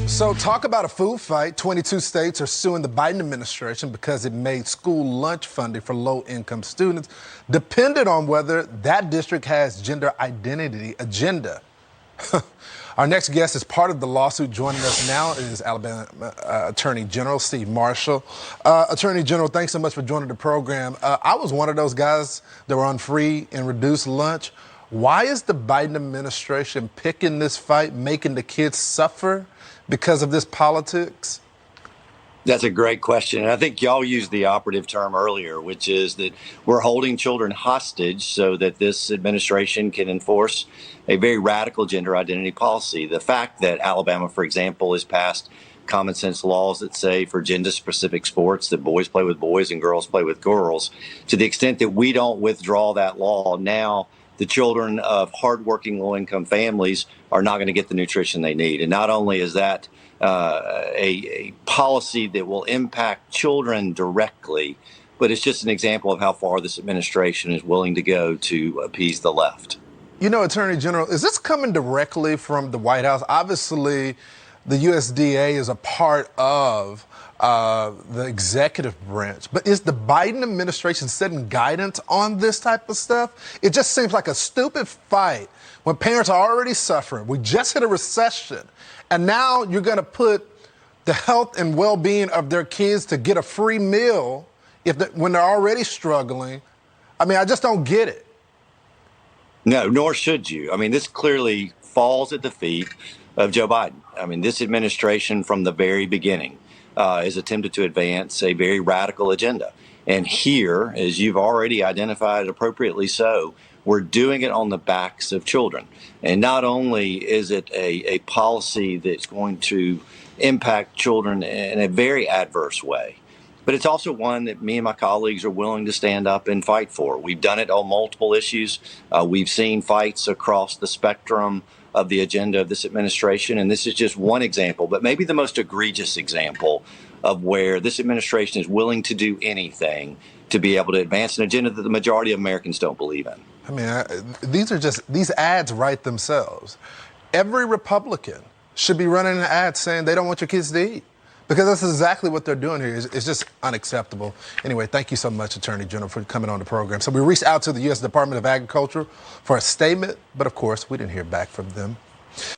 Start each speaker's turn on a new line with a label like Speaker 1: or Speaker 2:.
Speaker 1: So talk about a food fight. 22 states are suing the Biden administration because it made school lunch funding for low-income students dependent on whether that district has gender identity agenda. Our next guest is part of the lawsuit. Joining us now is Alabama Attorney General Steve Marshall. Attorney General, thanks so much for joining the program. I was one of those guys that were on free and reduced lunch. Why is the Biden administration picking this fight, making the kids suffer because of this politics?
Speaker 2: That's a great question. And I think y'all used the operative term earlier, which is that we're holding children hostage so that this administration can enforce a very radical gender identity policy. The fact that Alabama, for example, has passed common sense laws that say for gender specific sports that boys play with boys and girls play with girls, to the extent that we don't withdraw that law, now the children of hardworking low-income families are not going to get the nutrition they need. And not only is that a policy that will impact children directly, but it's just an example of how far this administration is willing to go to appease the left.
Speaker 1: You know, Attorney General, is this coming directly from the White House? Obviously, the USDA is a part of the executive branch, but is the Biden administration setting guidance on this type of stuff? It just seems like a stupid fight when parents are already suffering. We just hit a recession, and now you're going to put the health and well-being of their kids to get a free meal when they're already struggling. I mean, I just don't get it.
Speaker 2: No, nor should you. I mean, this clearly falls at the feet of Joe Biden. I mean, this administration from the very beginning has attempted to advance a very radical agenda. And here, as you've already identified appropriately so, we're doing it on the backs of children. And not only is it a policy that's going to impact children in a very adverse way, but it's also one that me and my colleagues are willing to stand up and fight for. We've done it on multiple issues. We've seen fights across the spectrum of the agenda of this administration, and this is just one example, but maybe the most egregious example of where this administration is willing to do anything to be able to advance an agenda that the majority of Americans don't believe in.
Speaker 1: I mean, these ads write themselves. Every Republican should be running an ad saying they don't want your kids to eat, because that's exactly what they're doing here. It's just unacceptable. Anyway, thank you so much, Attorney General, for coming on the program. So we reached out to the U.S. Department of Agriculture for a statement, but of course, we didn't hear back from them.